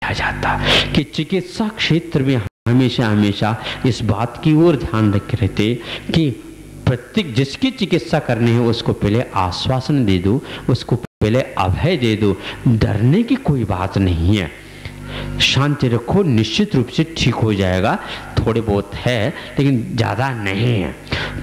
किया जाता कि चिकित्सा क्षेत्र में हमेशा हमेशा इस बात की ओर ध्यान रखे रहते कि प्रत्येक जिसकी चिकित्सा करनी है उसको पहले आश्वासन दे दो, उसको पहले अभय दे दो। डरने की कोई बात नहीं है, शांति रखो, निश्चित रूप से ठीक हो जाएगा। थोड़े बहुत है लेकिन ज़्यादा नहीं है।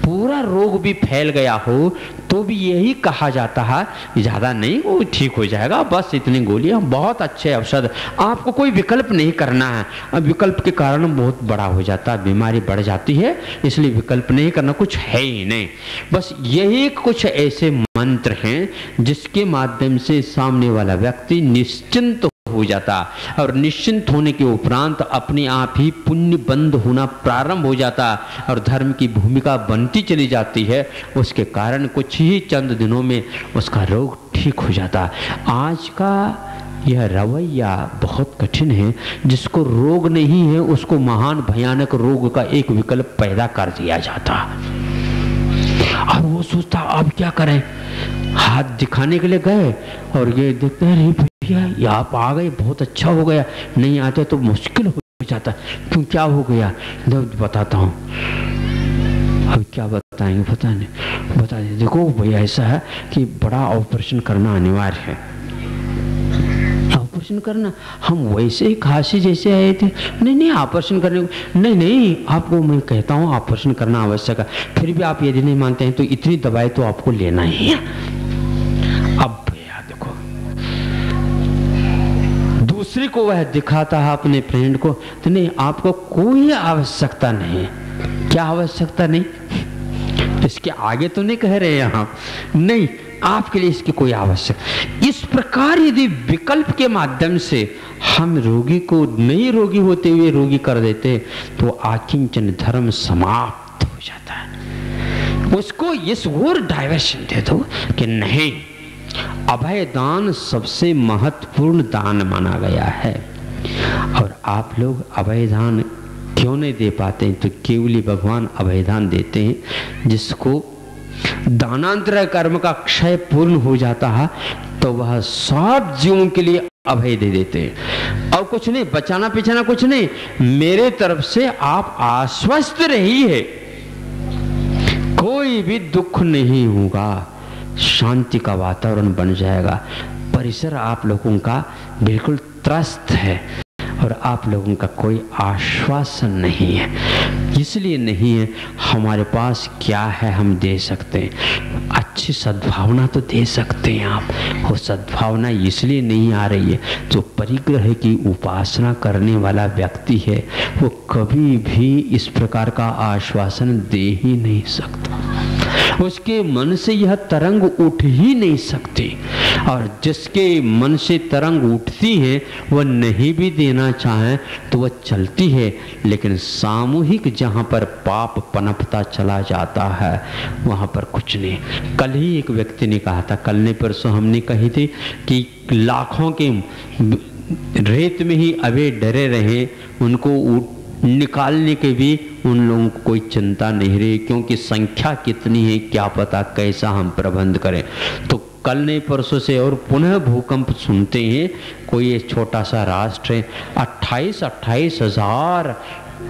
पूरा रोग भी फैल गया हो तो भी यही कहा जाता है ज़्यादा नहीं, वो ठीक हो जाएगा, बस इतनी गोलियां, बहुत अच्छे औषध। आपको कोई विकल्प नहीं करना है। अब विकल्प के कारण बहुत बड़ा हो जाता है, बीमारी बढ़ जाती है, इसलिए विकल्प नहीं करना, कुछ है ही नहीं। बस यही कुछ ऐसे मंत्र हैं जिसके माध्यम से सामने वाला व्यक्ति निश्चिंत हो जाता और निश्चिंत होने के उपरांत अपने आप ही पुण्य बंद होना प्रारंभ हो जाता और धर्म की भूमिका बनती चली जाती है। उसके कारण कुछ ही चंद दिनों में उसका रोग ठीक हो जाता। आज का यह रवैया बहुत कठिन है। जिसको रोग नहीं है उसको महान भयानक रोग का एक विकल्प पैदा कर दिया जाता और वो सोचता अब क्या करें। हाथ दिखाने के लिए गए और ये देखते हैं भैया ये आप आ गए, बहुत अच्छा हो गया, नहीं आते तो मुश्किल हो जाता। क्यों, क्या हो गया? बताता हूँ। अब क्या बताएंगे पता नहीं, बता दें। देखो भैया ऐसा है कि बड़ा ऑपरेशन करना अनिवार्य है। ऑपरेशन करना, हम वैसे ही खांसी जैसे आए थे, नहीं ऑपरेशन करने, नहीं आपको मैं कहता हूँ ऑपरेशन करना आवश्यक है, फिर भी आप यदि नहीं मानते हैं तो इतनी दवाई तो आपको लेना ही है। अब भैया देखो, दूसरे को वह दिखाता है अपने फ्रेंड को, तो नहीं आपको कोई आवश्यकता नहीं। क्या आवश्यकता नहीं? इसके आगे तो नहीं कह रहे यहाँ, नहीं आपके लिए इसकी कोई आवश्यकता। इस प्रकार यदि विकल्प के माध्यम से हम रोगी को नहीं रोगी होते हुए रोगी कर देते तो आकिंचन धर्म समाप्त हो जाता है। उसको इस ओर डाइवर्शन दे दो कि नहीं, अभय दान सबसे महत्वपूर्ण दान माना गया है। और आप लोग अभय दान क्यों नहीं दे पाते हैं? तो केवली भगवान अभय दान देते हैं। जिसको दानांतर कर्म का क्षय पूर्ण हो जाता है तो वह सब जीवों के लिए अभय दे देते हैं। और कुछ नहीं, बचाना पिछाना कुछ नहीं, मेरे तरफ से आप आश्वस्त रहिए, कोई भी दुख नहीं होगा, शांति का वातावरण बन जाएगा। परिसर आप लोगों का बिल्कुल त्रस्त है और आप लोगों का कोई आश्वासन नहीं है। इसलिए नहीं है, हमारे पास क्या है हम दे सकते हैं, अच्छी सद्भावना तो दे सकते हैं आप। वो सद्भावना इसलिए नहीं आ रही है, जो परिग्रह की उपासना करने वाला व्यक्ति है वो कभी भी इस प्रकार का आश्वासन दे ही नहीं सकता। उसके मन से यह तरंग उठ ही नहीं सकती। और जिसके मन से तरंग उठती है वह नहीं भी देना चाहे तो वह चलती है, लेकिन सामूहिक जहाँ पर पाप पनपता चला जाता है वहाँ पर कुछ नहीं। कल ही एक व्यक्ति ने कहा था, कल ने परसों हमने कही थी कि लाखों के रेत में ही अबे डरे रहे, उनको निकालने के भी उन लोगों को कोई चिंता नहीं रही, क्योंकि संख्या कितनी है क्या पता कैसा हम प्रबंध करें। तो कल नहीं परसों से और पुनः भूकंप सुनते हैं। कोई एक छोटा सा राष्ट्र है, 28 हजार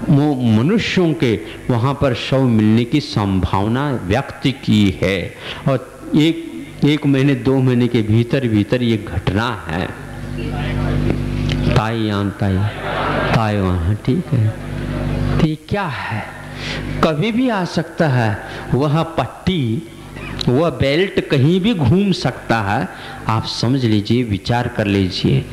मनुष्यों के वहाँ पर शव मिलने की संभावना व्यक्त की है। और एक महीने 2 महीने के भीतर भीतर ये घटना है। ताइवान, ठीक है, तो क्या है, कभी भी आ सकता है। वह पट्टी, वह बेल्ट कहीं भी घूम सकता है। आप समझ लीजिए, विचार कर लीजिए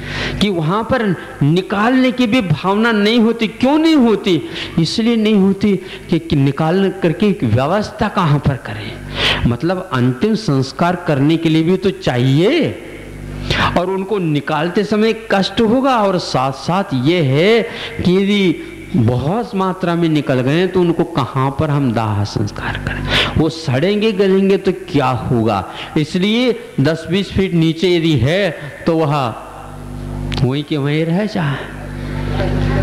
कि वहाँ पर निकालने की भी भावना नहीं होती। क्यों नहीं होती? इसलिए नहीं होती कि निकाल करके व्यवस्था कहाँ पर करें। मतलब अंतिम संस्कार करने के लिए भी तो चाहिए, और उनको निकालते समय कष्ट होगा। और साथ साथ ये है कि यदि बहुत मात्रा में निकल गए तो उनको कहाँ पर हम दाह संस्कार करें, वो सड़ेंगे गलेंगे तो क्या होगा। इसलिए 10-20 फीट नीचे यदि है तो वह वहीं के वहीं रह जाए,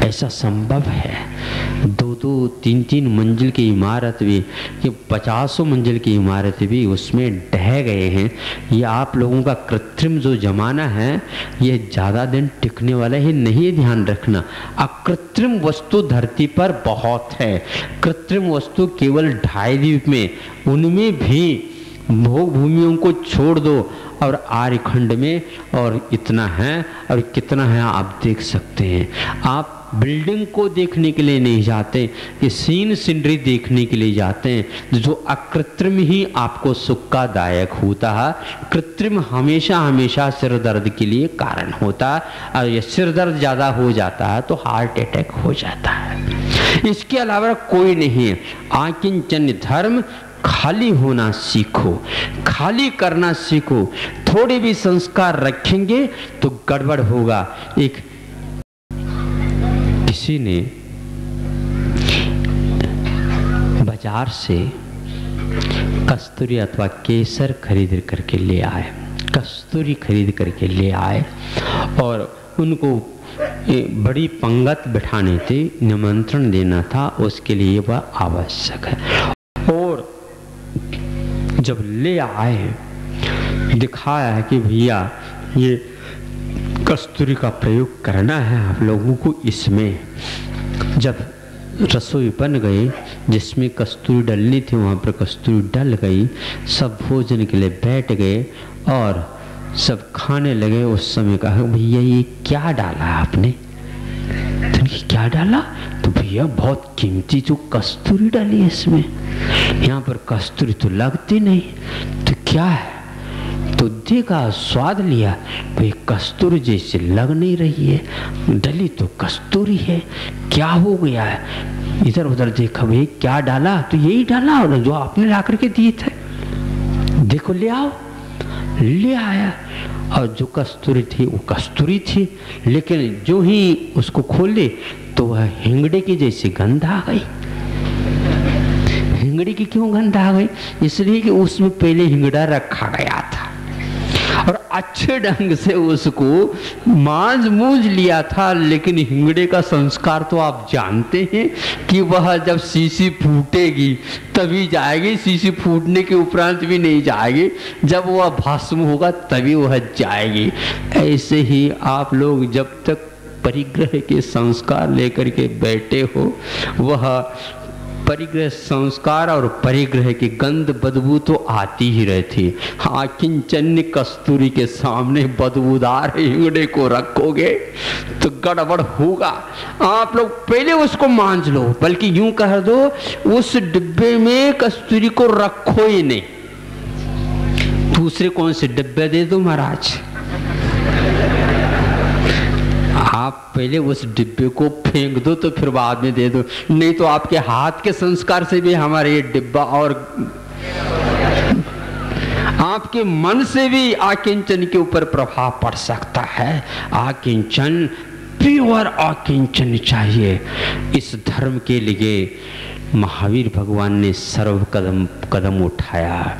ऐसा संभव है। 2-2, 3-3 मंजिल की इमारत भी, ये 50 मंजिल की इमारत भी उसमें ढह गए हैं। ये आप लोगों का कृत्रिम जो ज़माना है ये ज़्यादा दिन टिकने वाला ही नहीं, ध्यान रखना। अकृत्रिम वस्तु धरती पर बहुत है। कृत्रिम वस्तु केवल 2.5 द्वीप में, उनमें भी भोग भूमियों को छोड़ दो और आर्यखंड में और इतना है, और कितना है आप देख सकते हैं। आप बिल्डिंग को देखने के लिए नहीं जाते, ये सीन सीनरी देखने के लिए जाते हैं, जो अकृत्रिम ही आपको सुखदायक होता है। कृत्रिम हमेशा हमेशा सिर दर्द के लिए कारण होता है, और ये सिर दर्द ज़्यादा हो जाता है तो हार्ट अटैक हो जाता है। इसके अलावा कोई नहीं है। आकिंचन धर्म, खाली होना सीखो, खाली करना सीखो। थोड़े भी संस्कार रखेंगे तो गड़बड़ होगा। एक किसी ने बाजार से कस्तूरी अथवा केसर खरीद करके ले आए, कस्तूरी खरीद करके ले आए और उनको बड़ी पंगत बिठाने थे, निमंत्रण देना था, उसके लिए वह आवश्यक है। और जब ले आए दिखाया है कि भैया ये कस्तूरी का प्रयोग करना है आप लोगों को इसमें। जब रसोई बन गई, जिसमें कस्तूरी डलनी थी वहाँ पर कस्तूरी डल गई, सब भोजन के लिए बैठ गए और सब खाने लगे। उस समय कहा भैया ये क्या डाला आपने? तो क्या डाला? तो भैया बहुत कीमती जो कस्तूरी डाली है इसमें, यहाँ पर कस्तूरी तो लगती नहीं। तो क्या है? तो देखा, स्वाद लिया, भाई कस्तूरी जैसे लग नहीं रही है, डली तो कस्तूरी है, क्या हो गया है? इधर उधर देखा, भाई क्या डाला? तो यही डाला और जो आपने ला करके दिए थे, देखो ले आओ। ले आया और जो कस्तूरी थी वो कस्तूरी थी, लेकिन जो ही उसको खोले तो वह हिंगड़े की जैसी गंध आ गई। हिंगड़े की क्यों गंध आ गई? इसलिए कि उसमें पहले हिंगड़ा रखा गया था और अच्छे ढंग से उसको मांझ मूझ लिया था। लेकिन हिंगड़े का संस्कार तो आप जानते हैं कि वह जब शीशी फूटेगी तभी जाएगी, शीशी फूटने के उपरांत भी नहीं जाएगी, जब वह भस्म होगा तभी वह जाएगी। ऐसे ही आप लोग जब तक परिग्रह के संस्कार लेकर के बैठे हो, वह परिग्रह संस्कार और परिग्रह की गंध बदबू तो आती ही रहती। हाँ, किंचन्य कस्तूरी के सामने बदबूदार हिंगड़े को रखोगे तो गड़बड़ होगा। आप लोग पहले उसको मांझ लो, बल्कि यूं कह दो उस डिब्बे में कस्तूरी को रखो ही नहीं, दूसरे कौन से डिब्बे दे दो महाराज। आप पहले उस डिब्बे को फेंक दो तो फिर बाद में दे दो, नहीं तो आपके हाथ के संस्कार से भी हमारा ये डिब्बा और आपके मन से भी आकिंचन के ऊपर प्रभाव पड़ सकता है। आकिंचन, प्योर आकिंचन चाहिए। इस धर्म के लिए महावीर भगवान ने सर्व कदम उठाया,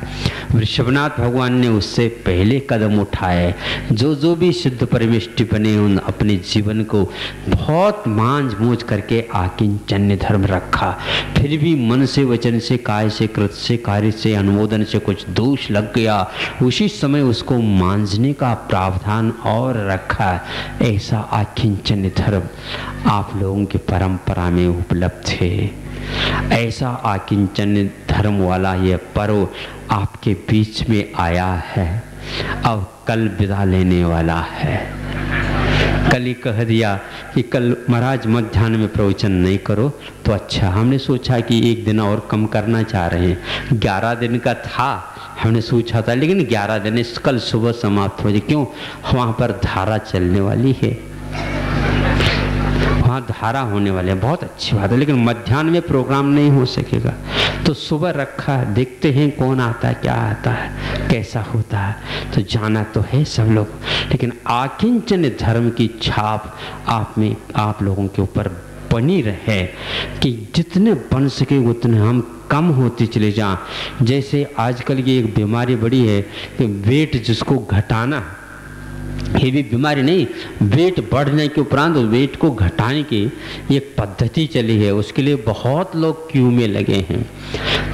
वृषभनाथ भगवान ने उससे पहले कदम उठाए। जो जो भी सिद्ध परमेष्टि बने उन अपने जीवन को बहुत मांझ मूझ करके आकिंचन्य धर्म रखा। फिर भी मन से, वचन से, काय से, कृत से, कार्य से, अनुमोदन से कुछ दोष लग गया, उसी समय उसको मांझने का प्रावधान और रखा। ऐसा आकिंचन्य धर्म आप लोगों की परंपरा में उपलब्ध है। ऐसा आकिंचन्य धर्म वाला यह पर्व आपके बीच में आया है, अब कल विदा लेने वाला है। कल ही कह दिया कि कल महाराज मध्याह्न में प्रवचन नहीं करो, तो अच्छा, हमने सोचा कि एक दिन और कम करना चाह रहे हैं। 11 दिन का था हमने सोचा था, लेकिन 11 दिन कल सुबह समाप्त हो जाए। क्यों? वहाँ पर धारा चलने वाली है, वहाँ धारा होने वाले हैं, बहुत अच्छी बात है। लेकिन मध्याह्न में प्रोग्राम नहीं हो सकेगा, तो सुबह रखा, देखते हैं कौन आता है, क्या आता है, कैसा होता है। तो जाना तो है सब लोग, लेकिन आकिंचन धर्म की छाप आप में, आप लोगों के ऊपर बनी रहे कि जितने बन सके उतने हम कम होते चले जाएं। जैसे आजकल की एक बीमारी बड़ी है कि वेट जिसको घटाना, ये भी बीमारी नहीं, वेट बढ़ने के उपरांत वेट को घटाने की एक पद्धति चली है, उसके लिए बहुत लोग क्यू में लगे हैं।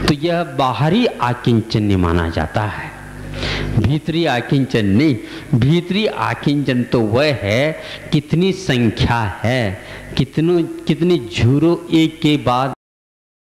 तो यह बाहरी आकिंचन माना जाता है, भीतरी आकिंचन नहीं। भीतरी आकिंचन तो वह है कितनी संख्या है, कितनी झूरो एक के बाद